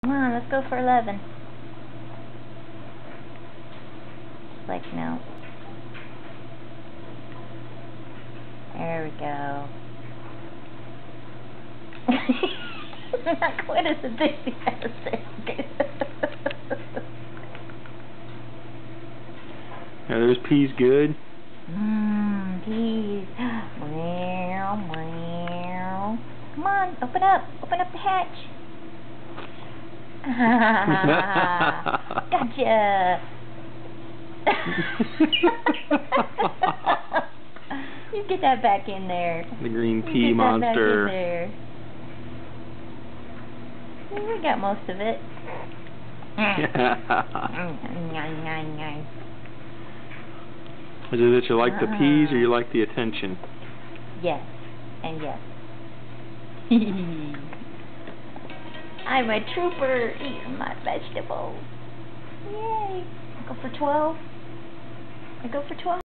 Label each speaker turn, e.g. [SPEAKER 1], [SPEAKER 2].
[SPEAKER 1] Come on, let's go for 11. Like, no. There we go. Not quite as enthusiastic.
[SPEAKER 2] Are those peas good?
[SPEAKER 1] Peas. Meow, meow. Come on, open up. Open up the hatch. Gotcha. You get that back in there.
[SPEAKER 2] The green pea
[SPEAKER 1] Get
[SPEAKER 2] monster.
[SPEAKER 1] that back in there. We got most of it.
[SPEAKER 2] Is it that you like the peas or you like the attention?
[SPEAKER 1] Yes, and yes. I'm a trooper eating my vegetables. Yay. I go for 12. I go for 12.